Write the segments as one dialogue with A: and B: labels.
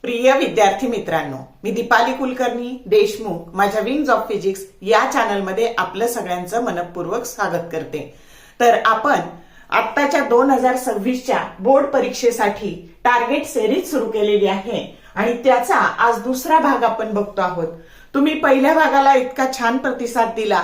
A: प्रिय विद्यार्थी मित्रांनो, मी दीपाली कुलकर्णी देशमुख माझ्या विंग्स ऑफ फिजिक्स या चॅनलमध्ये आपलं सगळ्यांचं मनपूर्वक स्वागत करते। तर आपण आत्ताच्या 2026च्या बोर्ड परीक्षेसाठी टार्गेट सिरीज सुरू केलेली आहे आणि त्याचा आज दुसरा भाग आपण बघतो आहोत। तुम्ही पहिल्या भागाला इतका छान प्रतिसाद दिला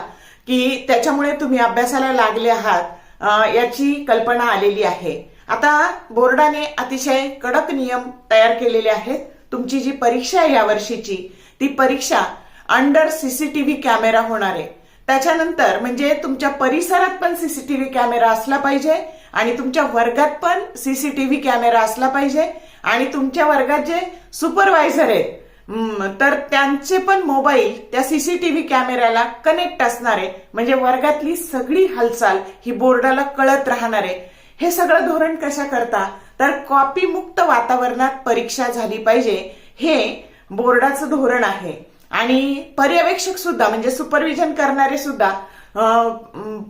A: की त्याच्यामुळे तुम्ही अभ्यासाला लागले आहात याची कल्पना आलेली आहे। आता बोर्डाने अतिशय कडक नियम तयार केलेले आहेत। तुमची जी परीक्षा आहे या वर्षीची ती परीक्षा अंडर सीसीटीव्ही कॅमेरा होणार आहे। त्याच्यानंतर म्हणजे तुमच्या परिसरात पण सीसीटीव्ही कॅमेरा असला पाहिजे आणि तुमच्या वर्गात पण सीसीटीव्ही कॅमेरा असला पाहिजे आणि तुमच्या वर्गात जे सुपरवायझर आहेत तर त्यांचे पण मोबाईल त्या सीसीटीव्ही कॅमेऱ्याला कनेक्ट असणार आहे, म्हणजे वर्गातली सगळी हालचाल ही बोर्डाला कळत राहणार आहे। हे सगळं धोरण कशा करता तर कॉपी मुक्त वातावरणात परीक्षा झाली पाहिजे, हे बोर्डाचं धोरण आहे। आणि पर्यवेक्षक सुद्धा म्हणजे सुपरविजन करणारे सुद्धा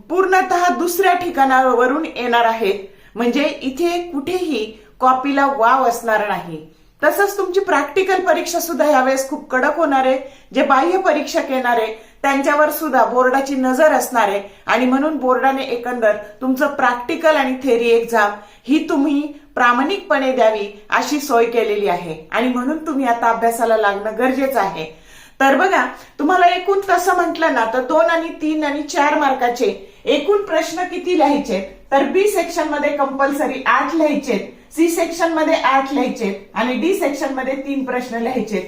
A: पूर्णतः दुसऱ्या ठिकाणावरून येणार आहेत, म्हणजे इथे कुठेही कॉपीला वाव असणार नाही। तसंच तुमची प्रॅक्टिकल परीक्षा सुद्धा यावेळेस खूप कडक होणार आहे। जे बाह्य परीक्षक येणार आहे त्यांच्यावर सुद्धा बोर्डाची नजर असणार आहे आणि म्हणून बोर्डाने एकंदर तुमचं प्रॅक्टिकल आणि थेरी एक्झाम ही तुम्ही प्रामाणिकपणे द्यावी अशी सोय केलेली आहे आणि म्हणून तुम्ही आता अभ्यासाला लागणं गरजेचं आहे। तर बघा, तुम्हाला एकूण तसं म्हटलं ना तर 2 आणि 3 आणि 4 मार्काचे एकूण प्रश्न किती लिहायचे तर बी सेक्शन मध्ये कंपल्सरी 8 लिहायचे, सी सेक्शन मध्ये 8 लिहायचे आणि डी सेक्शन मध्ये 3 प्रश्न लिहायचे।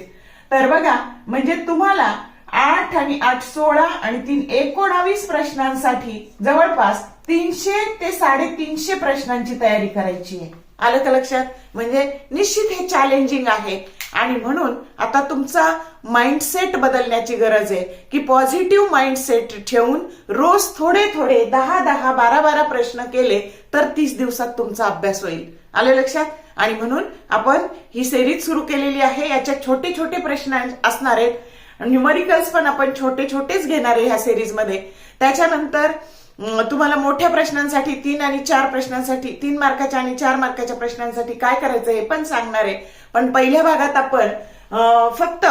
A: तर बघा, म्हणजे तुम्हाला 8 आणि 8 16 आणि 3 19 प्रश्नांसाठी जवळपास 300 ते 350 प्रश्नांची तयारी करायची आहे। आलं का लक्षात? म्हणजे निश्चित हे चॅलेंजिंग आहे आणि म्हणून आता तुमचा माइंडसेट बदलण्याची गरज आहे की पॉझिटिव्ह माइंडसेट ठेवून रोज थोडे थोडे 10-10 12-12 प्रश्न केले तर 30 दिवसात तुमचा अभ्यास होईल। आलं लक्षात? आणि म्हणून आपण ही सिरीज सुरू केलेली आहे। याच्यात छोटे छोटे प्रश्न असणार आहेत, न्यूमरिकल्स पण आपण छोटे छोटेच घेणार आहे ह्या सिरीज मध्ये। त्याच्यानंतर तुम्हाला मोठ्या प्रश्नांसाठी 3 आणि 4 प्रश्नांसाठी 3 मार्काच्या आणि 4 मार्काच्या प्रश्नांसाठी काय करायचं हे पण सांगणार आहे। पण पहिल्या भागात आपण फक्त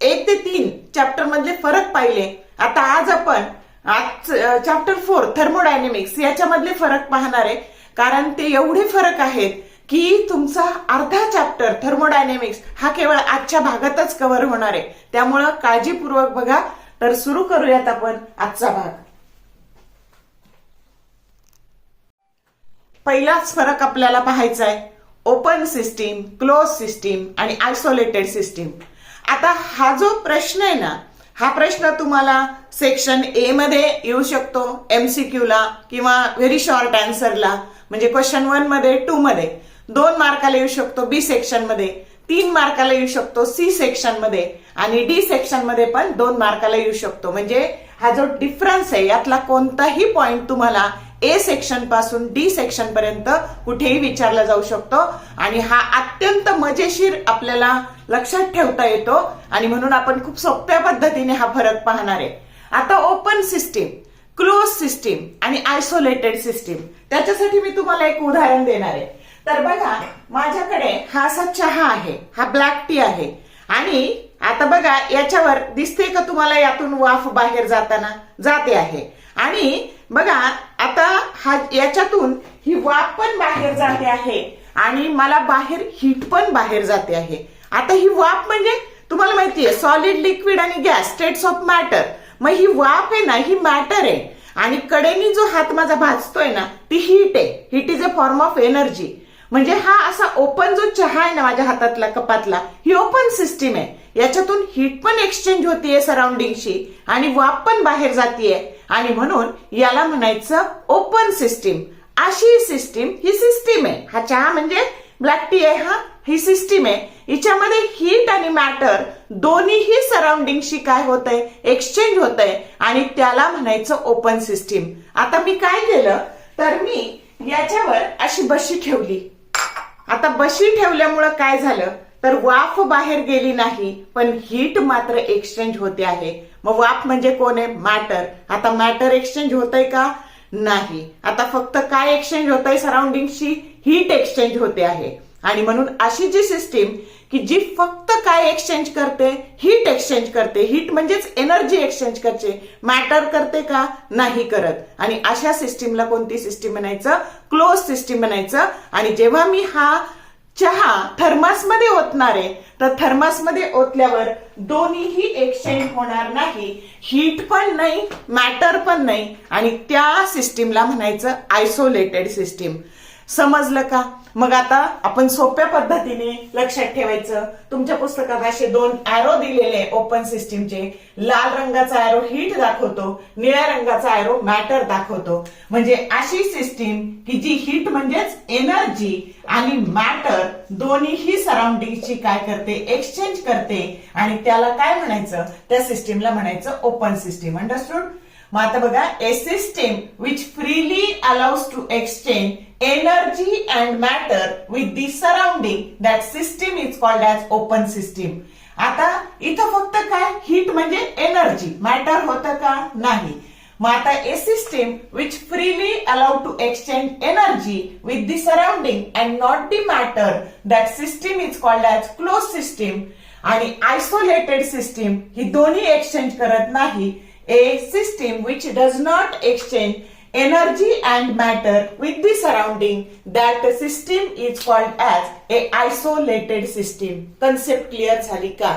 A: 1 ते 3 चॅप्टर मधले फरक पाहिले। आता आज आपण चॅप्टर 4 थर्मोडायनेमिक्स याच्यामधले फरक पाहणार आहे, कारण ते एवढे फरक आहेत की तुमचा अर्धा चॅप्टर थर्मोडायनेमिक्स हा केवळ आजच्या भागातच कव्हर होणार आहे। त्यामुळं काळजीपूर्वक बघा। तर सुरू करूयात आपण आजचा भाग। पहिलाच फरक आपल्याला पाहायचा आहे ओपन सिस्टीम, क्लोज सिस्टीम आणि आयसोलेटेड सिस्टीम। आता हा जो प्रश्न आहे ना, हा प्रश्न तुम्हाला सेक्शन ए मध्ये येऊ शकतो MCQ ला किंवा व्हेरी शॉर्ट आन्सरला, म्हणजे क्वेश्चन 1 मध्ये 2 मध्ये 2 मार्काला येऊ शकतो, बी सेक्शन मध्ये 3 मार्काला येऊ शकतो, सी सेक्शन मध्ये आणि डी सेक्शन मध्ये पण 2 मार्काला येऊ शकतो। म्हणजे हा जो डिफरन्स आहे यातला कोणताही पॉइंट तुम्हाला ए सेक्शन पासून डी सेक्शन पर्यंत कुठेही विचारला जाऊ शकतो आणि हा अत्यंत मजेशीर आपल्याला लक्षात ठेवता येतो आणि म्हणून आपण खूप सोप्या पद्धतीने हा फरक पाहणार आहे। आता ओपन सिस्टीम, क्लोज सिस्टीम आणि आयसोलेटेड सिस्टीम, त्याच्यासाठी मी तुम्हाला एक उदाहरण देणार आहे। तर बघा, माझ्याकडे हा असा चहा आहे, हा ब्लॅक टी आहे आणि आता बघा याच्यावर दिसते का तुम्हाला यातून वाफ बाहेर जाताना जाते आहे आणि बघा आता हा याच्यातून ही वाफ पण बाहेर जाते आहे आणि मला बाहेर हीट पण बाहेर जाते आहे। आता ही वाफ म्हणजे तुम्हाला माहितीये सॉलिड, लिक्विड आणि गॅस स्टेट्स ऑफ मॅटर। मग ही वाफ आहे ना, ही मॅटर आहे आणि कडेनी जो हात माझा भाजतोय ना ती हीट आहे। Heat is a form of energy. म्हणजे हा असा ओपन जो चहा आहे ना माझ्या हातातला कपातला, ही ओपन सिस्टीम आहे। याच्यातून हीट पण एक्सचेंज होतीये सराउंडिंगशी आणि वाफ पण बाहेर जातीये आणि म्हणून याला म्हणायचं ओपन सिस्टीम। अशी सिस्टीम ही सिस्टीम आहे। हा चहा म्हणजे ब्लॅक टी आहे, ही सिस्टीम आहे। हिच्यामध्ये हीट आणि मॅटर दोन्हीही सराउंडिंगशी काय होतंय, एक्सचेंज होतंय आणि त्याला म्हणायचं ओपन सिस्टीम। आता मी काय केलं तर मी याच्यावर अशी बशी ठेवली। आता बशी ठेवल्यामुळं काय झालं तर वाफ बाहेर गेली नाही पण हीट मात्र एक्सचेंज होते आहे। मग वाफ म्हणजे कोण आहे? मॅटर। आता मॅटर एक्सचेंज होतंय का? नाही। आता फक्त काय एक्सचेंज होतंय? सराउंडिंगशी हीट एक्सचेंज होते आहे आणि म्हणून अशी जी सिस्टीम की जी फक्त काय एक्सचेंज करते, हीट एक्सचेंज करते. हीट म्हणजेच एनर्जी एक्सचेंज करते. मॅटर करते का? नाही करत. आणि अशा सिस्टीमला कोणती सिस्टीम म्हणायचं? क्लोज सिस्टीम म्हणायचं. आणि जेव्हा मी हा चहा थर्मासमध्ये ओतणार आहे, तर थर्मासमध्ये ओतल्यावर दोन्हीही एक्सचेंज होणार नाही. हीट पण नाही, मॅटर पण नाही. आणि त्या सिस्टीमला म्हणायचं आयसोलेटेड सिस्टीम. समजलं का? मग आता आपण सोप्या पद्धतीने लक्षात ठेवायचं. तुमच्या पुस्तकात असे 2 ॲरो दिलेले ओपन सिस्टीमचे. लाल रंगाचा ॲरो हीट दाखवतो, निळ्या रंगाचा ॲरो मॅटर दाखवतो. म्हणजे अशी सिस्टीम की जी हीट म्हणजेच एनर्जी आणि मॅटर दोन्हीही सराउंडिंगची काय करते? एक्सचेंज करते. आणि त्याला काय म्हणायचं? त्या सिस्टीमला म्हणायचं ओपन सिस्टीम. अंडरस्टूड? मग आता बघा, a system which freely allows to exchange energy and matter with the surrounding, that system is called as open system. आता इथं फक्त काय? हीट म्हणजे एनर्जी, मॅटर होतं का? नाही. मग आता a system which freely allowed to exchange energy with the surrounding and not the matter, that system is called as close system. आणि आयसोलेटेड सिस्टीम ही दोन्ही एक्सचेंज करत नाही. A system which does not exchange energy and matter with the surrounding, that system is called as a isolated system. Concept clear झाली का?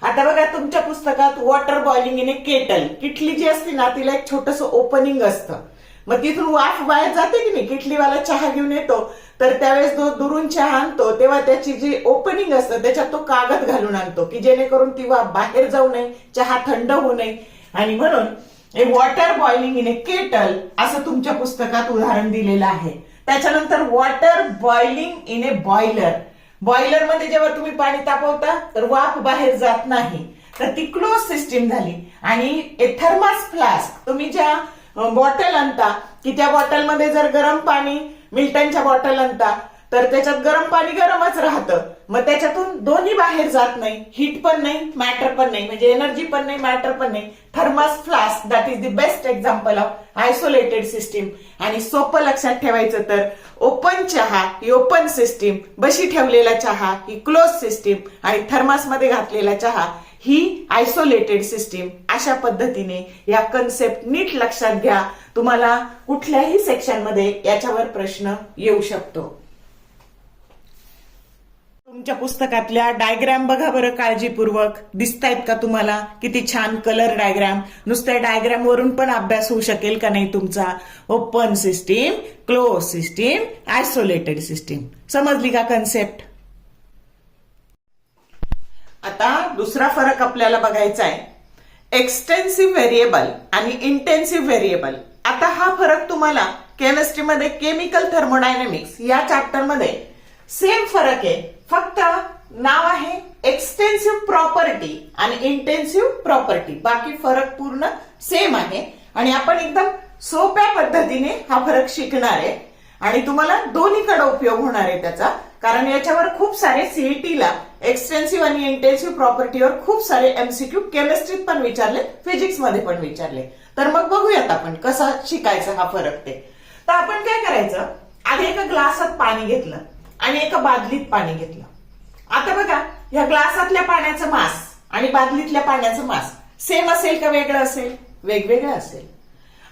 A: आता बघा, तुमच्या पुस्तकात water boiling in a kettle, किटली जी असते ना तिला एक छोटस ओपनिंग असतं. मग तिथून वाफ बाहेर जाते की नाही? किटलीवाला चहा घेऊन येतो, तर त्यावेळेस जो दुरून चहा आणतो तेव्हा त्याची जी ओपनिंग असतं त्याच्यात तो कागद घालून आणतो की जेणेकरून ती वाफ बाहेर जाऊ नये, चहा थंड होऊ नये. आणि म्हणून a water boiling in a kettle असं तुमच्या पुस्तकात उदाहरण दिलेलं आहे. त्याच्यानंतर water boiling in a boiler. Boiler मध्ये जेव्हा तुम्ही पाणी तापवता तर वाफ बाहेर जात नाही, तर ती क्लोज सिस्टीम झाली. आणि ए थर्मास फ्लास्क, तुम्ही ज्या बॉटल आणता की त्या बॉटलमध्ये जर गरम पाणी, मिल्टनच्या बॉटल आणता, तर त्याच्यात गरम पाणी गरमच राहतं. मग त्याच्यातून दोन्ही बाहेर जात नाही, हीट पण नाही, मॅटर पण नाही. म्हणजे एनर्जी पण नाही, मॅटर पण नाही. Thermos flask that is the best example of isolated system. आणि सोपं लक्षात ठेवायचं तर ओपन चहा ही ओपन सिस्टीम, बशी ठेवलेला चहा ही क्लोज सिस्टीम, आणि थर्मासमध्ये घातलेला चहा ही आयसोलेटेड सिस्टीम. अशा पद्धतीने या कन्सेप्ट नीट लक्षात घ्या. तुम्हाला कुठल्याही सेक्शनमध्ये याच्यावर प्रश्न येऊ शकतो. तुमच्या पुस्तकातल्या डायग्राम बघा बरं काळजीपूर्वक. दिसतायत का तुम्हाला? किती छान कलर डायग्राम. नुसत्या डायग्राम वरून पण अभ्यास होऊ शकेल का नाही तुमचा? Open system, close system, isolated system. समजली का कन्सेप्ट? आता दुसरा फरक आपल्याला बघायचा आहे, एक्सटेन्सिव्ह व्हेरिएबल आणि इंटेन्सिव्ह व्हेरिएबल. आता हा फरक तुम्हाला केमिस्ट्रीमध्ये केमिकल थर्मोडायनेमिक्स या चॅप्टरमध्ये सेम फरक आहे. फक्त नाव आहे एक्सटेन्सिव्ह प्रॉपर्टी आणि इंटेन्सिव्ह प्रॉपर्टी. बाकी फरक पूर्ण सेम आहे. आणि आपण एकदम सोप्या पद्धतीने हा फरक शिकणार आहे. आणि तुम्हाला दोन्हीकडे उपयोग होणार आहे त्याचा. कारण याच्यावर खूप सारे सीईटीला एक्सटेन्सिव्ह आणि इंटेन्सिव्ह प्रॉपर्टीवर खूप सारे एमसीक्यू केमिस्ट्रीत पण विचारले, फिजिक्स मध्ये पण विचारले. तर मग बघूयात आपण कसा शिकायचा हा फरक ते. तर आपण काय करायचं, आधी एका ग्लासात पाणी घेतलं आणि एका बादलीत पाणी घेतलं. आता बघा, या ग्लासातल्या पाण्याचं मास आणि बादलीतल्या पाण्याचं मास सेम असेल का वेगळं असेल? वेगवेगळं असेल.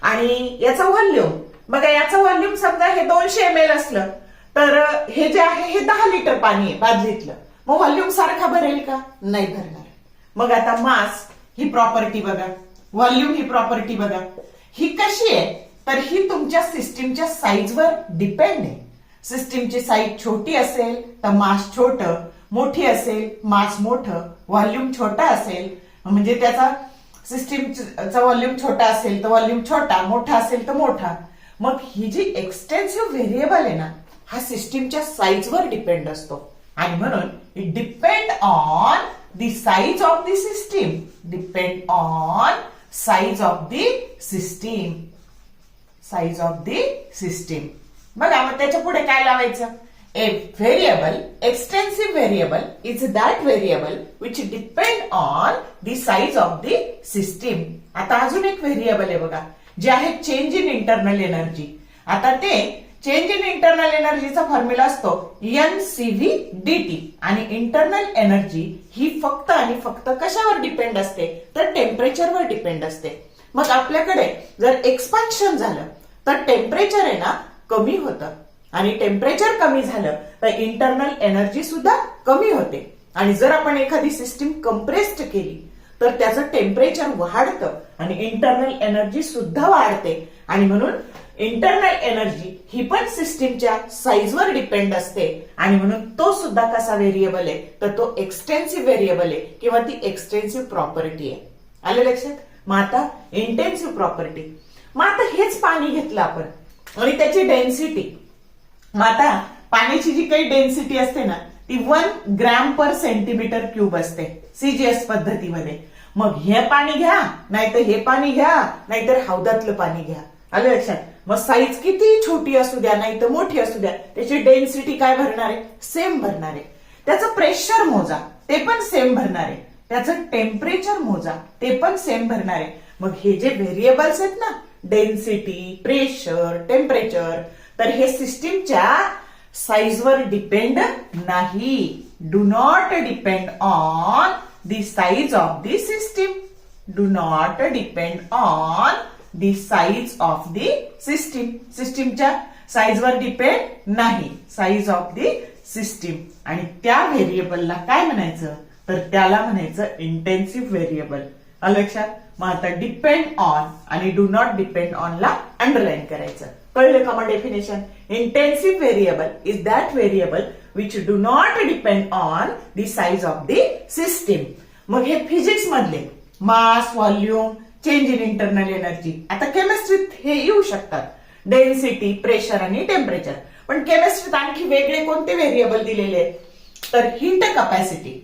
A: आणि याचा व्हॉल्यूम बघा, याचं व्हॉल्यूम समजा हे 200 ml असलं तर हे जे आहे हे 10 लिटर पाणी आहे बादलीतलं. मग व्हॉल्यूम सारखा भरेल का? नाही भरणार. मग आता मास ही प्रॉपर्टी बघा, व्हॉल्यूम ही प्रॉपर्टी बघा. ही कशी आहे? तर ही तुमच्या सिस्टीमच्या साईजवर डिपेंड आहे. सिस्टीमची साईज छोटी असेल तर मास छोटं, मोठी असेल मास मोठं, व्हॉल्यूम छोटा असेल म्हणजे त्याचा सिस्टीमचा व्हॉल्यूम छोटा असेल तर व्हॉल्यूम छोटा, मोठा असेल तर मोठा. मग ही जी एक्सटेन्सिव्ह व्हेरिएबल आहे ना, हा सिस्टीमच्या साईजवर डिपेंड असतो. आणि म्हणून it depend on the size of the system. Depend on size of the system. Size of the system. बघा, मग त्याच्या पुढे काय लावायचं? A variable, extensive variable is that variable which depend on the size of the system. आता अजून एक variable आहे बघा, जे आहे चेंज इन इंटरनल एनर्जी. आता ते चेंज इन इंटरनल एनर्जीचा फॉर्म्युला असतो NCV/dt आणि इंटरनल एनर्जी ही फक्त आणि फक्त कशावर डिपेंड असते तर टेम्परेचरवर डिपेंड असते. मग आपल्याकडे जर एक्सपान्शन झालं तर टेम्परेचर आहे ना कमी होतं आणि टेम्परेचर कमी झालं तर इंटरनल एनर्जी सुद्धा कमी होते. आणि जर आपण एखादी सिस्टीम कंप्रेस्ड केली तर त्याचं टेम्परेचर वाढतं आणि इंटरनल एनर्जी सुद्धा वाढते. आणि म्हणून इंटरनल एनर्जी ही पण सिस्टीमच्या साईजवर डिपेंड असते आणि म्हणून तो सुद्धा कसा व्हेरिएबल आहे तर तो एक्सटेन्सिव्ह व्हेरिएबल आहे किंवा ती एक्सटेन्सिव्ह प्रॉपर्टी आहे. आलं लक्षात. मग आता इंटेन्सिव्ह प्रॉपर्टी. मग आता हेच पाणी घेतलं आपण आणि त्याची डेन्सिटी. मग आता पाण्याची जी काही डेन्सिटी असते ना ती 1 ग्रॅम पर सेंटीमीटर क्यूब असते CGS पद्धतीमध्ये. मग हे पाणी घ्या नाहीतर हे पाणी घ्या नाहीतर हौदातलं पाणी घ्या. आलं लक्षात. मग साईज किती छोटी असू द्या नाही तर मोठी असू द्या त्याची डेन्सिटी काय भरणार आहे सेम भरणार आहे. त्याचं प्रेशर मोजा ते पण सेम भरणार आहे. त्याचं टेम्परेचर मोजा ते पण सेम भरणार आहे. मग हे जे व्हेरिएबल्स आहेत ना डेन्सिटी प्रेशर टेम्परेचर तर हे सिस्टीमच्या साईजवर डिपेंड नाही. Do not depend on the size of the system. Do not depend on the size of the system. सिस्टीमच्या साईजवर डिपेंड नाही. Size of the system. आणि त्या व्हेरिएबलला काय म्हणायचं तर त्याला म्हणायचं इंटेन्सिव्ह व्हेरिएबल. लक्षात. मग आता डिपेंड ऑन आणि डू नॉट डिपेंड ऑन ला अंडरलाईन करायचं. कळलं का मग definition. Intensive variable is that variable which do not depend on the size of the system. मग हे फिजिक्स मधले mass volume change in internal energy. आता केमिस्ट्रीत हे येऊ शकतात डेन्सिटी प्रेशर आणि टेम्परेचर. पण केमिस्ट्रीत आणखी वेगळे कोणते व्हेरिएबल दिलेले आहेत तर हीट कपॅसिटी.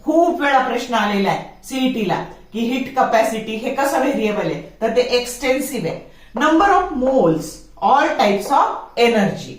A: खूप वेळा प्रश्न आलेला आहे सीईटीला की हीट कपॅसिटी हे कसं व्हेरिएबल आहे तर ते एक्सटेन्सिव्ह आहे. Number of moles all types of energy.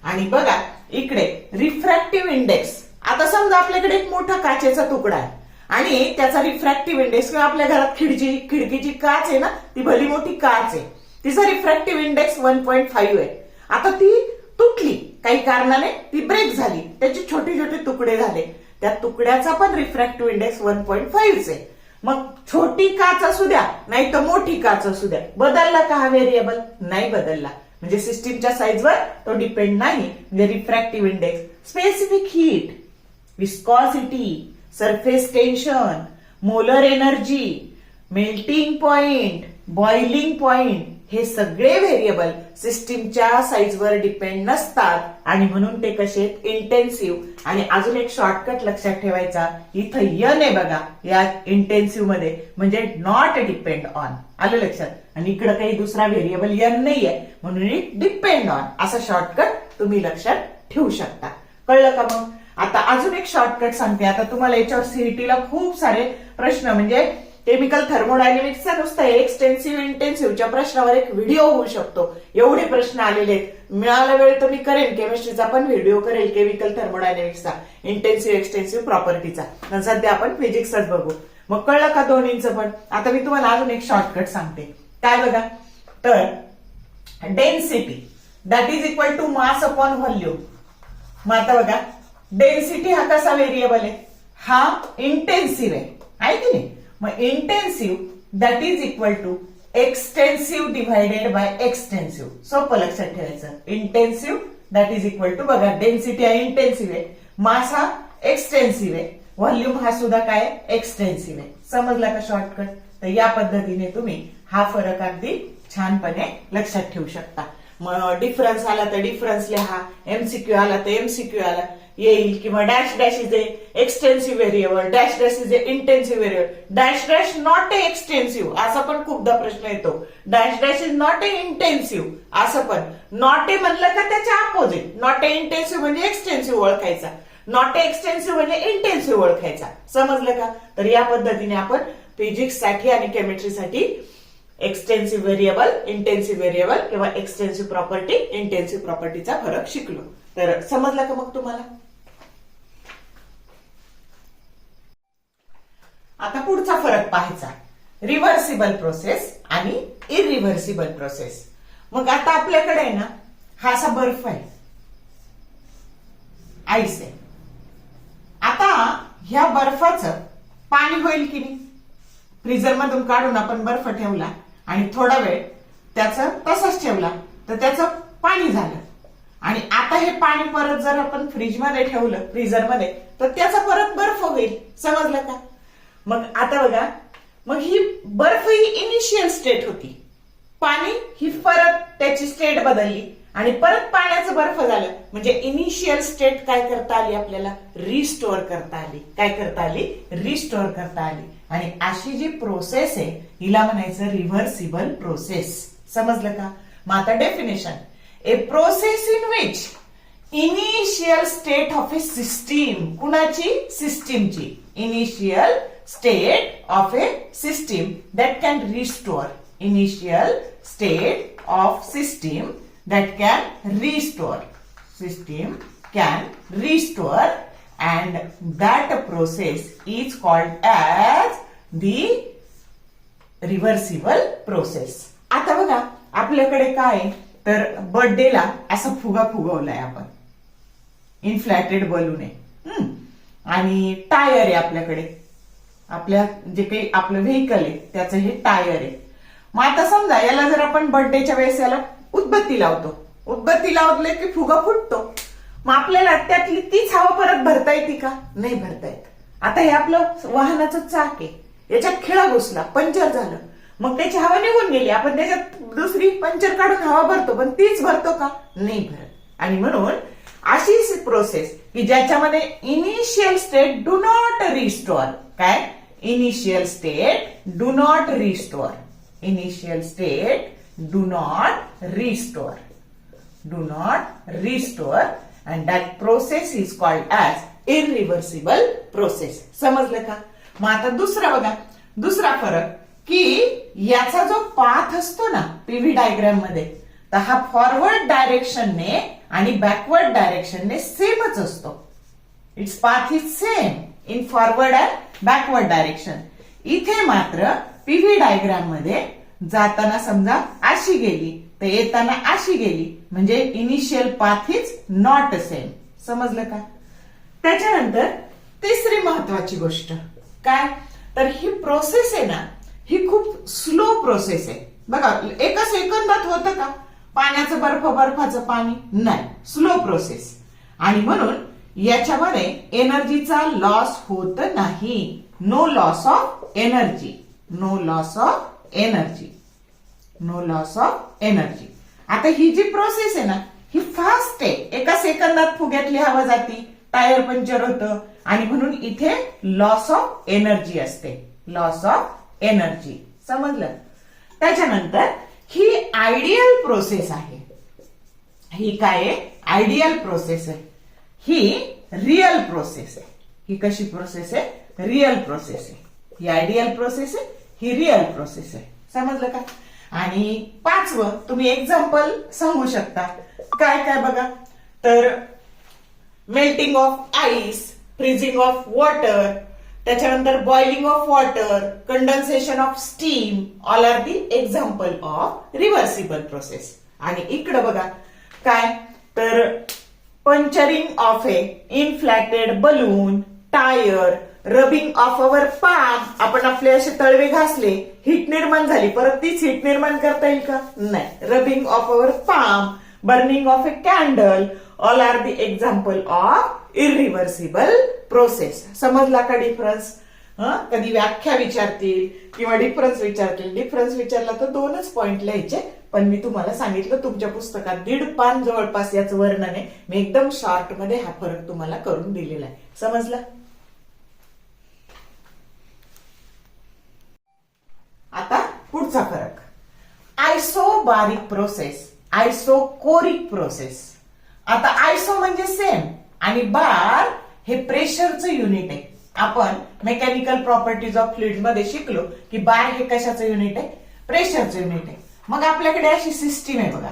A: आणि बघा इकडे रिफ्रॅक्टिव्ह इंडेक्स. आता समजा आपल्याकडे एक मोठा काचेचा तुकडा आहे आणि त्याचा रिफ्रॅक्टिव्ह इंडेक्स किंवा आपल्या घरात खिडकीची काच आहे ना ती भली मोठी काच आहे तिचा रिफ्रॅक्टिव्ह इंडेक्स 1.5 आहे. आता ती तुटली काही कारणाने ती ब्रेक झाली त्याचे छोटे छोटे तुकडे झाले त्या तुकड्याचा पण रिफ्रॅक्टिव्ह इंडेक्स 1.5 आहे. मग छोटी काच असू द्या नाही तर मोठी काच असू द्या बदलला का हा व्हेरिएबल नाही बदलला. म्हणजे सिस्टीमच्या साईजवर तो डिपेंड नाही. म्हणजे refractive index specific heat viscosity surface tension molar energy melting point boiling point हे सगळे व्हेरिएबल सिस्टीमच्या साईजवर डिपेंड नसतात आणि म्हणून ते कसे इंटेन्सिव्ह. आणि अजून एक शॉर्टकट लक्षात ठेवायचा इथं यन आहे बघा या इंटेन्सिव्ह मध्ये म्हणजे नॉट डिपेंड ऑन. आलं लक्षात. आणि इकडे काही दुसरा व्हेरिएबल यन नाहीये म्हणून डिपेंड ऑन असा शॉर्टकट तुम्ही लक्षात ठेवू शकता. कळलं का मग. आता अजून एक शॉर्टकट सांगते. आता तुम्हाला याच्यावर सीईटीला खूप सारे प्रश्न म्हणजे केमिकल थर्मोडायनेमिक्सचा नुसतं एक्सटेन्सिव्ह इंटेन्सिव्हच्या प्रश्नावर एक व्हिडिओ होऊ शकतो एवढे प्रश्न आलेले आहेत. मिळाला वेळ तर मी करेन केमिस्ट्रीचा पण व्हिडिओ करेल केमिकल थर्मोडायनेमिक्सचा इंटेन्सिव्ह एक्सटेन्सिव्ह प्रॉपर्टीचा. सध्या आपण फिजिक्सच बघू. मग कळलं का दोन्हीचं पण. आता मी तुम्हाला अजून एक शॉर्टकट सांगते. काय बघा तर density that is equal to mass upon volume. मग आता बघा डेन्सिटी हा कसा व्हेरिएबल आहे हा इंटेन्सिव्ह आहे की नाही. मग intensive that is equal to extensive divided by extensive. सोपं लक्षात ठेवायचं. Intensive that is equal to बघा डेन्सिटी हा इंटेन्सिव्ह आहे मास हा एक्सटेन्सिव्ह आहे व्हॉल्यूम हा सुद्धा काय एक्सटेन्सिव्ह आहे. समजला का शॉर्टकट. तर या पद्धतीने तुम्ही हा फरक अगदी छानपणे लक्षात ठेवू शकता. मग डिफरन्स आला तर डिफरन्स लिहा एमसीक्यू आला तर एमसीक्यू आला येईल किंवा dash dash is a extensive variable dash dash is a intensive variable dash dash not a extensive असा पण खूपदा प्रश्न येतो. Dash dash is not a intensive असं पण. नॉट ए म्हणलं का त्याच्या अपोजिट. नॉट ए इंटेन्सिव्ह म्हणजे एक्सटेन्सिव्ह ओळखायचा नॉट ए एक्सटेन्सिव्ह म्हणजे इंटेन्सिव्ह ओळखायचा. समजलं का. तर या पद्धतीने आपण फिजिक्स साठी आणि केमिस्ट्रीसाठी एक्सटेन्सिव्ह व्हेरिएबल इंटेन्सिव्ह व्हेरिएबल किंवा एक्सटेन्सिव्ह प्रॉपर्टी इंटेन्सिव्ह प्रॉपर्टीचा फरक शिकलो. तर समजलं का मग तुम्हाला. आता पुढचा फरक पाहायचा रिव्हर्सिबल प्रोसेस आणि इरिव्हर्सिबल प्रोसेस. मग आता आपल्याकडे ना हा असा बर्फ आहे, आईस आहे. आता ह्या बर्फाचं पाणी होईल की नाही? फ्रीजर मधून काढून आपण बर्फ ठेवला आणि थोडा वेळ त्याचं तसंच ठेवला तर त्याचं पाणी झालं. आणि आता हे पाणी परत जर आपण फ्रीजमध्ये ठेवलं, फ्रीजरमध्ये, तर त्याचा परत बर्फ होईल. समजलं का? मग आता बघा, मग ही बर्फ ही इनिशियल स्टेट होती. पाणी ही परत त्याची स्टेट बदलली आणि परत पाण्याचं बर्फ झालं. म्हणजे इनिशियल स्टेट काय करता आली आपल्याला? रिस्टोअर करता आली. काय करता आली? रिस्टोअर करता आली. आणि अशी जी प्रोसेस आहे हिला म्हणायचं रिव्हर्सिबल प्रोसेस. समजलं का? मग आता definition, A process in which initial state of a system. कुणाची? सिस्टीमची. Initial state of a system that can restore. Initial state of system that can restore. System can restore and that process is called as the reversible process. आता बघा आपल्याकडे काय तर बर्थडेला असा फुगा फुगवलाय आपण, इन्फ्लॅटेड बलून आहे आणि टायर आहे आपल्याकडे. आपल्या जे काही आपलं व्हेकल आहे त्याचं हे टायर आहे. मग आता समजा याला जर आपण बर्थडेच्या वेळेस याला उदबत्ती लावतो, उदबत्ती लावले की फुगा फुटतो. मग आपल्याला त्यातली तीच हवा परत भरता येते का? नाही भरता येत. आता हे आपलं वाहनाचं चाक आहे, याच्यात खिळा घुसला, पंक्चर झालं, मग त्याची हवा निघून गेली. आपण त्याच्यात दुसरी पंक्चर काढून हवा भरतो, पण तीच भरतो का? नाही भरत. आणि म्हणून अशी प्रोसेस की ज्याच्यामध्ये initial state do not restore. काय? Initial state do not restore. Initial state do not restore. Do not restore and that process is called as irreversible process. समजलं का? मग आता दुसरा बघा, दुसरा फरक की याचा जो पाथ असतो ना पीव्ही डायग्राम मध्ये, तर हा फॉरवर्ड डायरेक्शनने आणि बॅकवर्ड डायरेक्शनने सेमच असतो. Its path is same in forward and backward direction. इथे मात्र पीव्ही डायग्राम मध्ये जाताना समजा अशी गेली तर येताना अशी गेली, म्हणजे initial path is not same. समजलं का? त्याच्यानंतर तिसरी महत्वाची गोष्ट काय तर ही प्रोसेस आहे ना, ही खूप स्लो प्रोसेस आहे. बघा एका सेकंदात होतं का पाण्याचं बर्फाचं पाणी? नाही, स्लो प्रोसेस. आणि म्हणून याच्यामध्ये एनर्जीचा लॉस होत नाही. No loss of energy. No loss of energy. No loss of energy. आता ही जी प्रोसेस आहे ना ही फास्ट आहे. एका सेकंदात फुग्यातली हवा जाती, टायर पंक्चर होतं आणि म्हणून इथे लॉस ऑफ एनर्जी असते. Loss of energy. समजलं? त्याच्यानंतर ही आयडियल प्रोसेस आहे. ही काय आहे? आयडियल प्रोसेस आहे. ही रिअल प्रोसेस आहे. ही कशी प्रोसेस आहे? रिअल प्रोसेस आहे. ही आयडियल प्रोसेस आहे, ही रिअल प्रोसेस आहे. समजलं का? आणि पाचवं तुम्ही एक्झाम्पल सांगू शकता. काय काय बघा तर melting of ice, freezing of water, त्याच्यानंतर boiling of water, condensation of steam, all are the example of reversible process. आणि इकडं बघा काय तर puncturing of a inflated balloon, tyre, rubbing of our palm. आपण आपले असे तळवे घासले, हीट निर्माण झाली, परत तीच हीट निर्माण करता येईल का? नाही. Rubbing of our palm, burning of A candle, all are the example of irreversible process. समजला का डिफरन्स? कधी व्याख्या विचारतील किंवा डिफरन्स विचारतील. डिफरन्स विचारला तर 2च पॉइंट लिहायचे, पण मी तुम्हाला सांगितलं तुमच्या पुस्तकात 1.5 पान जवळपास याचं वर्णन आहे. मी एकदम शॉर्ट मध्ये हा फरक तुम्हाला करून दिलेला आहे. समजला? आता पुढचा फरक, आयसोबारिक प्रोसेस, आयसोकोरिक प्रोसेस. आता आयसो म्हणजे सेम आणि बार हे प्रेशरचं युनिट आहे. आपण मेकॅनिकल प्रॉपर्टीज ऑफ फ्लुइड मध्ये शिकलो की बार हे कशाचं युनिट आहे? प्रेशरचं युनिट आहे. मग आपल्याकडे अशी सिस्टीम आहे बघा,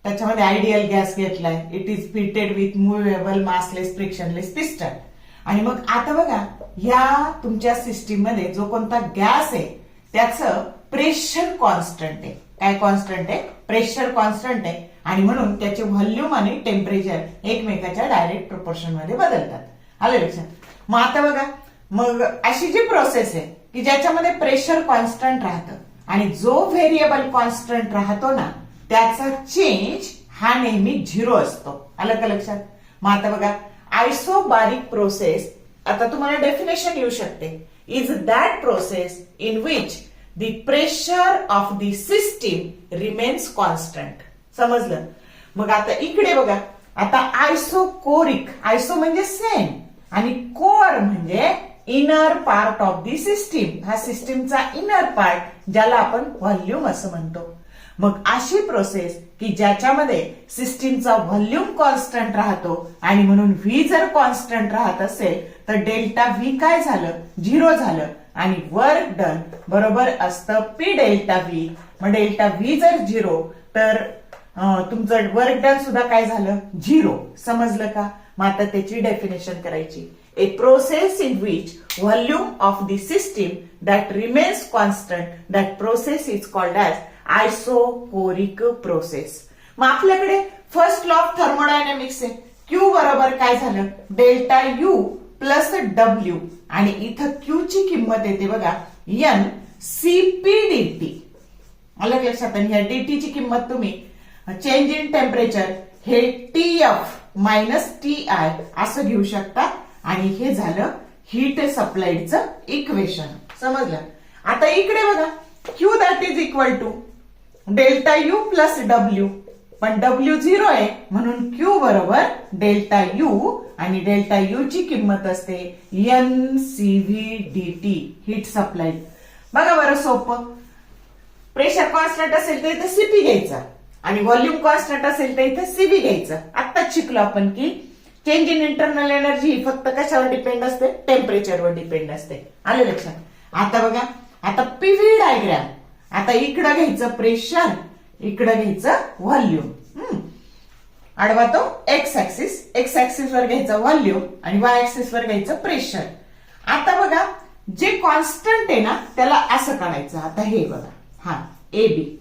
A: त्याच्यामध्ये आयडियल गॅस घेतलाय. It is fitted with movable massless frictionless piston. आणि मग आता बघा या तुमच्या सिस्टीम मध्ये जो कोणता गॅस आहे त्याचं प्रेशर कॉन्स्टंट आहे. काय कॉन्स्टंट आहे? प्रेशर कॉन्स्टंट आहे आणि म्हणून त्याचे व्हॉल्यूम आणि टेम्परेचर एकमेकाच्या डायरेक्ट प्रोपोर्शन मध्ये बदलतात. आलं लक्षात? मग आता बघा, मग अशी जी प्रोसेस आहे की ज्याच्यामध्ये प्रेशर कॉन्स्टंट राहतं आणि जो व्हेरिएबल कॉन्स्टंट राहतो ना त्याचा चेंज हा नेहमी 0 असतो. आलं का लक्षात? मग आता बघा, आयसोबारिक प्रोसेस, आता तुम्हाला डेफिनेशन येऊ शकते, is that process in which the pressure of the system remains constant. समजलं? मग आता इकडे बघा, आता आयसोकोरिक, आयसो म्हणजे सेम आणि कोर म्हणजे inner part of the system, हा सिस्टीमचा इनर पार्ट ज्याला आपण व्हॉल्यूम असं म्हणतो. मग अशी प्रोसेस की ज्याच्यामध्ये सिस्टीमचा व्हॉल्यूम कॉन्स्टंट राहतो आणि म्हणून व्ही जर कॉन्स्टंट राहत असेल तर डेल्टा व्ही काय झालं? 0 झालं आणि वर्क डन बरोबर असतं पी डेल्टा व्ही. मग डेल्टा व्ही जर 0 तर तुमचं वर्क डन सुद्धा काय झालं? 0. समजलं का? मग आता त्याची डेफिनेशन करायची. A process in which volume of the system that remains constant, that process is called as isochoric process. मग आपल्याकडे फर्स्ट लॉ ऑफ थर्मोडायनॅमिक्स आहे. क्यू बरोबर काय झालं? डेल्टा यू प्लस डब्ल्यू आणि इथं क्यू ची किंमत येते बघा एन सीपी डीटी. आलं लक्षात? आणि ह्या डीटी ची किंमत तुम्ही चेंज इन टेम्परेचर हे टीएफ मायनस टी आय असं घेऊ शकता आणि हे झालं हीट सप्लाइडचं इक्वेशन. समजलं? आता इकडे बघा, Q that is equal to delta U plus W, पण डब्ल्यू 0 आहे म्हणून क्यू बरोबर डेल्टा यू आणि डेल्टा यू ची किंमत असते n CV DT heat supplied. बघा बरं सोपं, प्रेशर कॉन्स्टंट असेल तर इथं सीपी घ्यायचा आणि व्हॉल्यूम कॉन्स्टंट असेल तर इथं सीबी घ्यायचं. आत्ताच शिकलो आपण की चेंज इन इंटरनल एनर्जी ही फक्त कशावर डिपेंड असते? टेम्परेचरवर डिपेंड असते. आलं लक्षात? आता बघा, आता पीव्ही डायग्राम, आता इकडं घ्यायचं प्रेशर, इकडं घ्यायचं व्हॉल्यूम. आडवा तो एक्स ऍक्सिस, एक्स ऍक्सिस वर घ्यायचं व्हॉल्यूम आणि वाय ऍक्सिस वर घ्यायचं प्रेशर. आता बघा, जे कॉन्स्टंट आहे ना त्याला असं काढायचं. आता हे बघा, हा ए बी,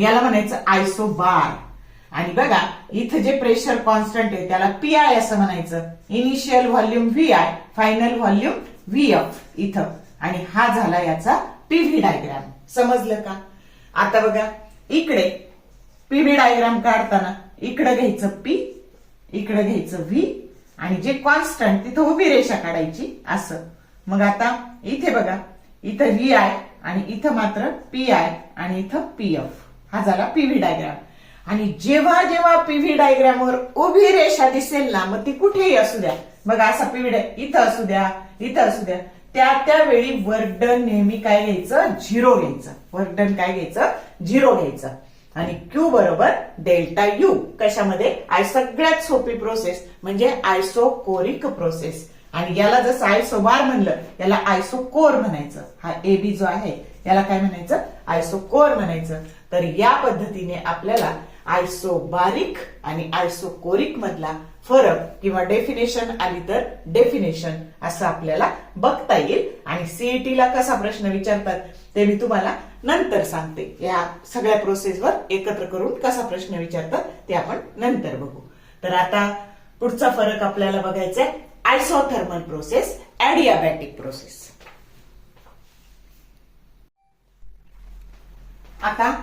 A: याला म्हणायचं आयसोबार. आणि बघा इथं जे प्रेशर कॉन्स्टंट आहे त्याला पी आय असं म्हणायचं. Initial volume V I, final volume V F इथं. आणि हा झाला याचा पीव्ही डायग्राम. समजलं का? आता बघा इकडे पीव्ही डायग्राम काढताना इकडे घ्यायचं पी, इकडे घ्यायचं व्ही आणि जे कॉन्स्टंट तिथं उभी रेषा काढायची असं. मग आता इथे बघा, इथं व्ही आय आणि इथं मात्र पी आय आणि इथं पी एफ. हा झाला पीव्ही डायग्राम. आणि जेव्हा जेव्हा पीव्ही डायग्रामवर उभी रेषा दिसेल ना, मग ती कुठेही असू द्या, मग असा पीव्ही इथं असू द्या, इथं असू द्या, त्यावेळी वर्क डन नेहमी काय घ्यायचं? 0 घ्यायचं. वर्क डन काय घ्यायचं? 0 घ्यायचं. आणि क्यू बरोबर डेल्टा यू. कशामध्ये? सगळ्यात सोपी प्रोसेस म्हणजे आयसोकोरिक प्रोसेस. आणि याला जसं आयसोबार म्हणलं, याला आयसोकोर म्हणायचं. हा ए बी जो आहे याला काय म्हणायचं? आयसोकोर म्हणायचं. तर या पद्धतीने आपल्याला आयसोबारिक आणि आयसोकोरिक मधला फरक किंवा डेफिनेशन आली तर डेफिनेशन असं आपल्याला बघता येईल. आणि सीईटीला कसा प्रश्न विचारतात ते मी तुम्हाला नंतर सांगते. या सगळ्या प्रोसेसवर एकत्र करून कसा प्रश्न विचारतात ते आपण नंतर बघू. तर आता पुढचा फरक आपल्याला बघायचा आहे आयसोथर्मल प्रोसेस, ऍडियाबॅटिक प्रोसेस. आता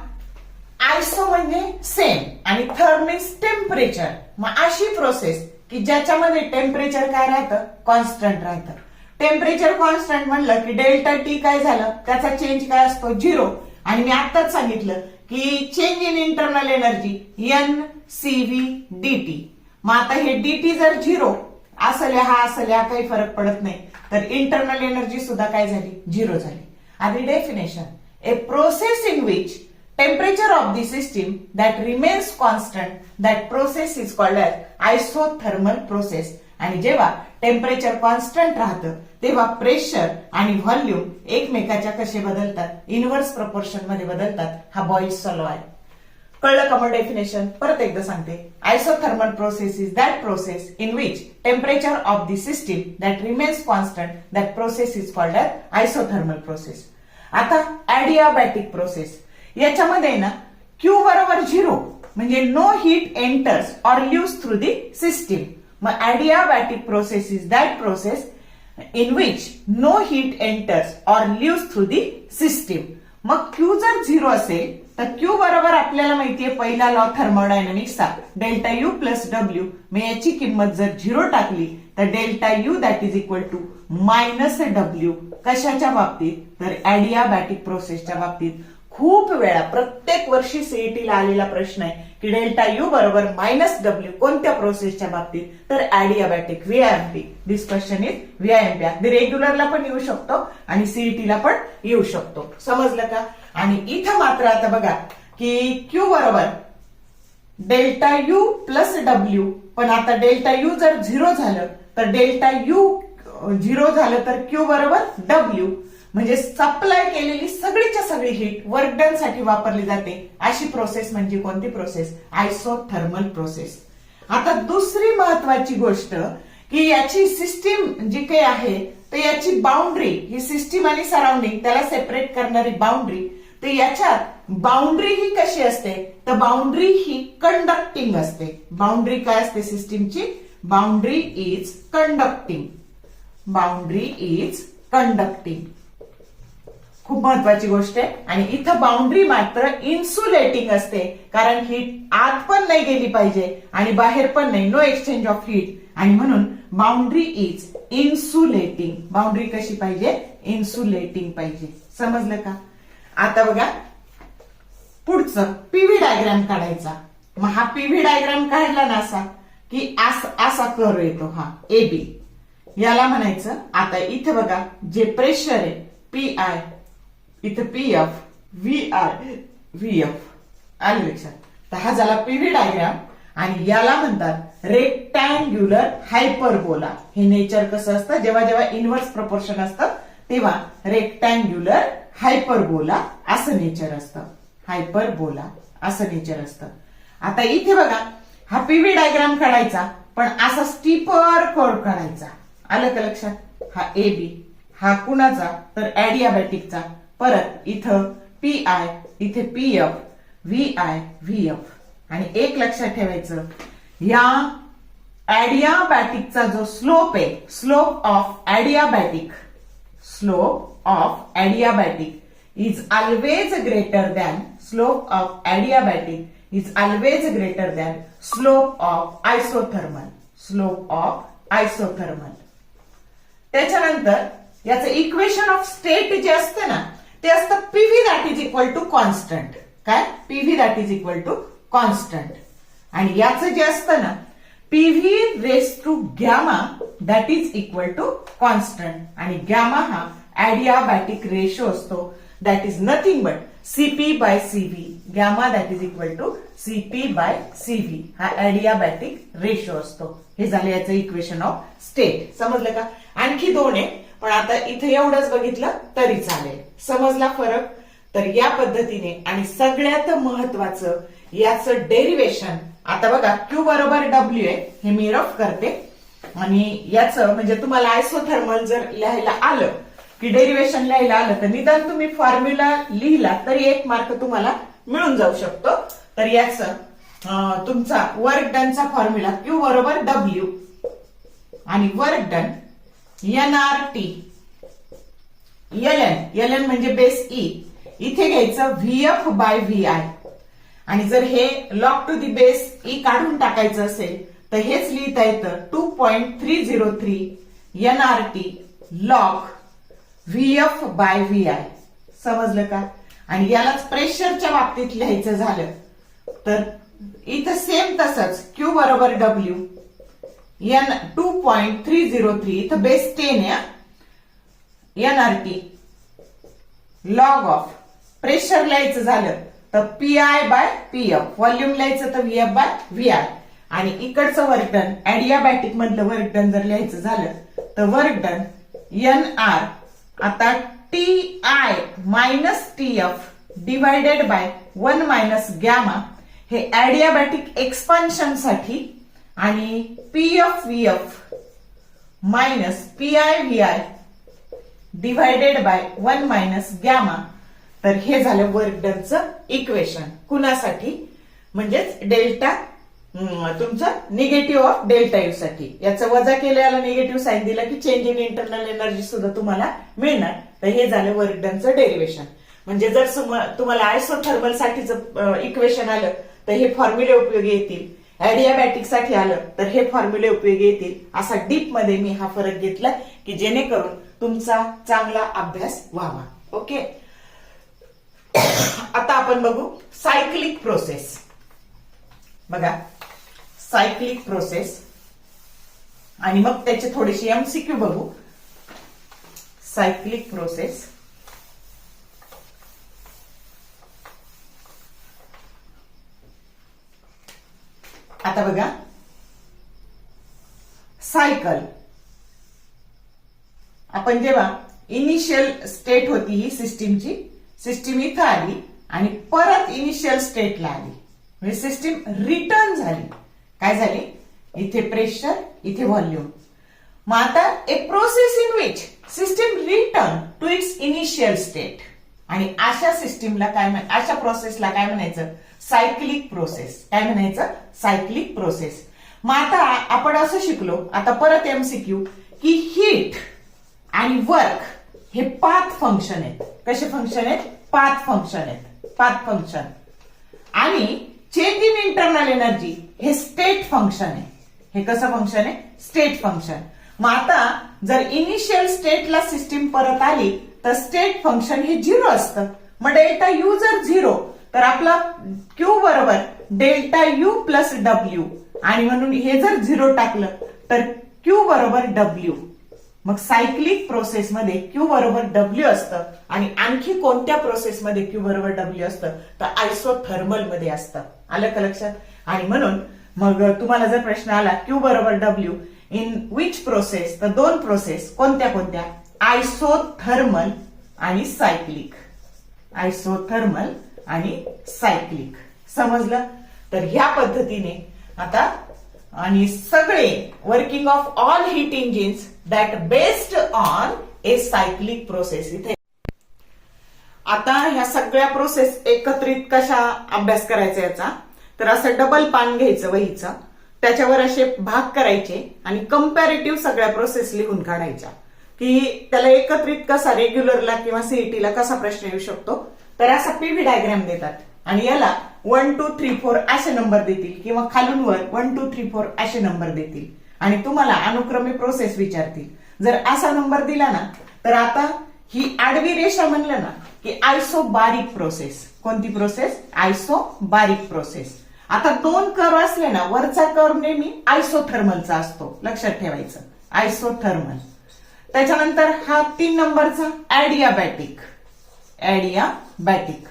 A: आयसो म्हणजे सेम आणि थर्म मीन्स टेम्परेचर. मग अशी प्रोसेस की ज्याच्यामध्ये टेम्परेचर काय राहतं? कॉन्स्टंट राहतं. टेम्परेचर कॉन्स्टंट म्हणलं की डेल्टा टी काय झालं? त्याचा चेंज काय असतो? 0. आणि मी आताच सांगितलं की change in internal energy n CV DT. मग आता हे डीटी जर 0 असल्या हा असल्या काही फरक पडत नाही, तर इंटरनल एनर्जी सुद्धा काय झाली? 0 झाली. आधी definition, A process in which temperature of the system that remains constant, that process is called as isothermal process. आणि जेव्हा टेम्परेचर कॉन्स्टंट राहतं तेव्हा प्रेशर आणि व्हॉल्यूम एकमेकाच्या कसे बदलतात? इनव्हर्स प्रपोर्शन मध्ये बदलतात. हा बॉइल्सचा लॉ आहे. कळलं का? मग डेफिनेशन परत एकदा सांगते. Isothermal process is that process in which temperature of the system that remains constant, that process is called as isothermal process. आता ॲडियाबॅटिक प्रोसेस याच्यामध्ये ना Q बरोबर 0 म्हणजे no heat enters or leaves through the system. मग adiabatic process is that process in which no heat enters or leaves through the system. मग Q जर 0 असेल तर Q बरोबर आपल्याला माहितीये पहिला लॉ थर्मोडायनामिक्सचा डेल्टा U प्लस डब्ल्यू. मग याची किंमत जर 0 टाकली तर delta U that is equal to minus W. कशाच्या बाबतीत? तर ॲडियाबॅटिक प्रोसेसच्या बाबतीत. खूप वेळा प्रत्येक वर्षी सीईटीला आलेला प्रश्न आहे की डेल्टा U बरोबर मायनस डब्ल्यू कोणत्या प्रोसेसच्या बाबतीत? तर adiabatic VIMP. This question is VIMP. अगदी रेग्युलरला पण येऊ शकतो आणि सीईटीला पण येऊ शकतो. समजलं का? आणि इथं मात्र आता बघा की Q बरोबर डेल्टा U प्लस डब्ल्यू. पण आता डेल्टा U जर 0 झालं तर डेल्टा U 0 झालं तर Q बरोबर डब्ल्यू. म्हणजे सप्लाय केलेली सगळीच्या सगळी हीट वर्क डन साठी वापरली जाते. अशी प्रोसेस म्हणजे कोणती प्रोसेस? Isothermal process. आता दुसरी महत्वाची गोष्ट की याची सिस्टीम जी काही आहे तर याची बाउंड्री, ही सिस्टीम आणि सराउंडिंग त्याला सेपरेट करणारी बाउंड्री, तर याच्यात बाउंड्री ही कशी असते? तर बाउंड्री ही कंडक्टिंग असते. बाउंड्री काय असते सिस्टीमची? Boundary is conducting. Boundary is conducting. खूप महत्वाची गोष्ट आहे. आणि इथं बाउंड्री मात्र इन्सुलेटिंग असते, कारण हीट आत पण नाही गेली पाहिजे आणि बाहेर पण नाही. No exchange of heat. आणि म्हणून बाउंड्री इज इन्सुलेटिंग. बाउंड्री कशी पाहिजे? इन्सुलेटिंग पाहिजे. समजलं का? आता बघा पुढचं पीव्ही डायग्राम काढायचा. मग हा पीव्ही डायग्राम काढला ना असा की असा कर्व येतो हा AB. याला म्हणायचं आता इथं बघा जे प्रेशर आहे PI, इथं PF, VI, VF. आलं लक्षात? तर हा झाला पीव्ही डायग्राम. आणि याला म्हणतात रेक्टँग्युलर हायपरबोला. हे नेचर कसं असतं? जेव्हा जेव्हा इन्व्हर्स प्रपोर्शन असतं तेव्हा रेक्टँग्युलर हायपरबोला असं नेचर असतं. हायपरबोला असं नेचर असतं. आता इथे बघा हा पीव्ही डायग्राम काढायचा, पण असा स्टीपर कर्व काढायचा. आलं का लक्षात? हा AB, हा कुणाचा? तर ॲडियाबॅटिकचा. परत इथं PI, इथे PF, VI, VF. आणि एक लक्षात ठेवायचं, या ॲडियाबॅटिकचा जो स्लोप आहे, slope of adiabatic, slope of adiabatic is always greater than, slope of adiabatic is always greater than slope of isothermal. Slope of isothermal. त्याच्यानंतर याचं इक्वेशन ऑफ स्टेट जे असतं ना ते असतं PV that is equal to constant. काय? PV that is equal to constant. आणि याचं जे असतं ना PV raise to gamma that is equal to constant. आणि गॅमा हा ॲडियाबॅटिक रेशो असतो that is nothing but CP by CV. Gamma that is equal to CP by CV. हा adiabatic ratio असतो. हे झालं याचं इक्वेशन ऑफ स्टेट. समजलं का? आणखी दोन आहे, पण आता इथे एवढंच बघितलं तरी चालेल. समजला फरक? तर या पद्धतीने. आणि सगळ्यात महत्वाचं याचं डेरिवेशन. आता बघा Q बरोबर W आहे, हे मी रफ करते. आणि याचं म्हणजे तुम्हाला आयसोथर्मल जर लिहायला आलं की डेरिवेशन लिहायला आलं तर निदान तुम्ही फॉर्म्युला लिहिला तरी 1 मार्क तुम्हाला मिळून जाऊ शकतो. तर याचं तुमचा वर्क डनचा फॉर्म्युला Q बरोबर W आणि वर्क डन NRT LN म्हणजे बेस E. इथे घ्यायचं VF बाय VI. आणि जर हे log to the base E काढून टाकायचं असेल तर हेच लिहिता येतं 2.303 NRT log VF by VI. समजलं का? आणि यालाच प्रेशरच्या बाबतीत लिहायचं झालं तर इथं सेम तसंच Q बरोबर W N 2.303. इथं बेस 10 आहे. NRT लॉग ऑफ प्रेशर लिहायचं झालं तर PI बाय PF. व्हॉल्यूम लिहायचं तर VF बाय VI. आणि इकडचं वर्क डन ॲडियाबॅटिक मधलं वर्क डन जर लिहायचं झालं तर वर्क डन NR आता TI minus TF divided by 1 minus gamma. हे ॲडियाबॅटिक एक्सपान्शन साठी. आणि PF VF minus PI VI divided by 1 minus gamma. तर हे झालं वर्क डनचं इक्वेशन. कुणासाठी? म्हणजेच डेल्टा तुमचं निगेटिव्ह ऑफ डेल्टा यू साठी. याचं वजा केल्याला निगेटिव्ह साईन दिलं की चेंज इन इंटरनल एनर्जी सुद्धा तुम्हाला मिळणार. तर हे झालं वर्क डनचं डेरिव्हेशन. म्हणजे जर तुम्हाला आयसोथर्मल साठीचं इक्वेशन आलं तर हे फॉर्म्युले उपयोगी येतील. ऍडियाबॅटिक साठी आलं तर हे फॉर्म्युले उपयोगी येतील. असा डीप मध्ये मी हा फरक घेतला की जेणेकरून तुमचा चांगला अभ्यास व्हावा. ओके. आता आपण बघू सायक्लिक प्रोसेस. बघा सायक्लिक प्रोसेस आणि मग त्याचे थोडेसे एमसीक्यू बघू. Cyclic process. आता बघा सायकल. आपण जेव्हा इनिशियल स्टेट होती ही सिस्टीमची, सिस्टीम इथं आली आणि परत इनिशियल स्टेटला आली म्हणजे सिस्टीम रिटर्न झाली. काय झाली? इथे प्रेशर, इथे व्हॉल्यूम. मग आता a process in which system return to its initial state. आणि अशा सिस्टीमला काय, अशा प्रोसेसला काय म्हणायचं? Cyclic process. काय म्हणायचं? Cyclic process. मग आता आपण असं शिकलो, आता परत एमसीक्यू, की हीट आणि वर्क हे पाथ फंक्शन आहेत. कसे फंक्शन आहेत? पाथ फंक्शन आहेत. Path function. आणि चेंज इन इंटरनल एनर्जी हे स्टेट फंक्शन आहे. हे कसं फंक्शन आहे? State function. मग आता जर इनिशियल स्टेटला सिस्टीम परत आली तर स्टेट फंक्शन हे 0 असतं. मग डेल्टा यू जर 0 तर आपला क्यू बरोबर डेल्टा यू प्लस डब्ल्यू. आणि म्हणून हे जर 0 टाकलं तर क्यू बरोबर डब्ल्यू. मग सायक्लिक प्रोसेसमध्ये क्यू बरोबर डब्ल्यू असतं. आणि आणखी कोणत्या प्रोसेसमध्ये क्यू बरोबर डब्ल्यू असतं? तर आयसोथर्मल मध्ये असतं. आलं का लक्षात? आणि म्हणून मग तुम्हाला जर प्रश्न आला क्यू बरोबर डब्ल्यू इन विच प्रोसेस, तर 2 प्रोसेस कोणत्या कोणत्या? आयसोथर्मल आणि सायक्लिक. आयसोथर्मल आणि सायक्लिक. समजलं? तर ह्या पद्धतीने आता आणि सगळे working of all heat engines that based on A cyclic process. इथे आता ह्या सगळ्या प्रोसेस एकत्रित कशा अभ्यास करायचा याचा, तर असं डबल पान घ्यायचं वहीचं, त्याच्यावर असे भाग करायचे आणि कंपॅरेटिव्ह सगळ्या प्रोसेस लिहून काढायच्या की त्याला एकत्रित कसा रेग्युलरला किंवा सीईटीला कसा प्रश्न येऊ शकतो. तर असा पीव्ही डायग्राम देतात आणि याला 1 2 3 4 असे नंबर देतील किंवा खालून वर 1 2 3 4 असे नंबर देतील आणि तुम्हाला अनुक्रमे प्रोसेस विचारतील. जर असा नंबर दिला ना तर आता ही आडवी रेषा म्हणलं ना की आयसोबारिक प्रोसेस. कोणती प्रोसेस? आयसोबारिक प्रोसेस. आता 2 कर्व असले ना, वरचा कर्व नेहमी आयसोथर्मलचा असतो, लक्षात ठेवायचं. आयसोथर्मल. त्याच्यानंतर हा 3 नंबरचा ऍडियाबॅटिक. ऍडियाबॅटिक.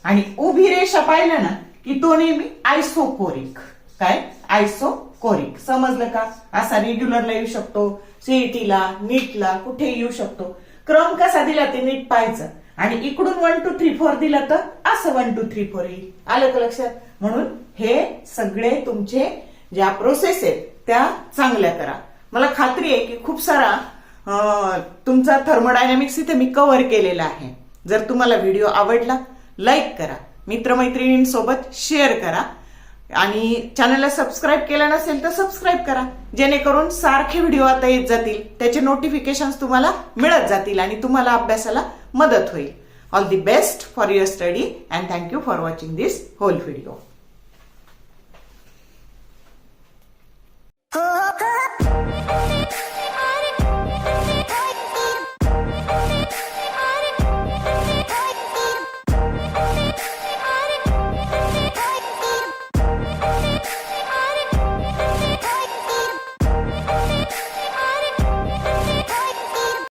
A: आणि उभी रेषा पाहिलं ना की तो नेहमी आयसोकोरिक. काय? आयसोकोरिक. समजलं का? असा रेग्युलरला येऊ शकतो, सीईटीला, नीटला, कुठे येऊ शकतो. क्रम कसा दिला ते नीट पाहायचं. आणि इकडून 1 2 3 4 दिलं तर असं 1 2 3 4 येईल. आलं का लक्षात? म्हणून हे सगळे तुमचे ज्या प्रोसेस आहेत त्या चांगल्या करा. मला खात्री आहे की खूप सारा तुमचा थर्मोडायनामिक्स इथे मी कव्हर केलेला आहे. जर तुम्हाला व्हिडिओ आवडला लाईक करा, मित्रमैत्रिणींसोबत शेअर करा आणि चॅनलला सबस्क्राईब केलं नसेल तर सबस्क्राईब करा, जेणेकरून सारखे व्हिडिओ आता येत जातील, त्याचे नोटिफिकेशन तुम्हाला मिळत जातील आणि तुम्हाला अभ्यासाला मदत होईल. All the best for your study and thank you for watching this whole video.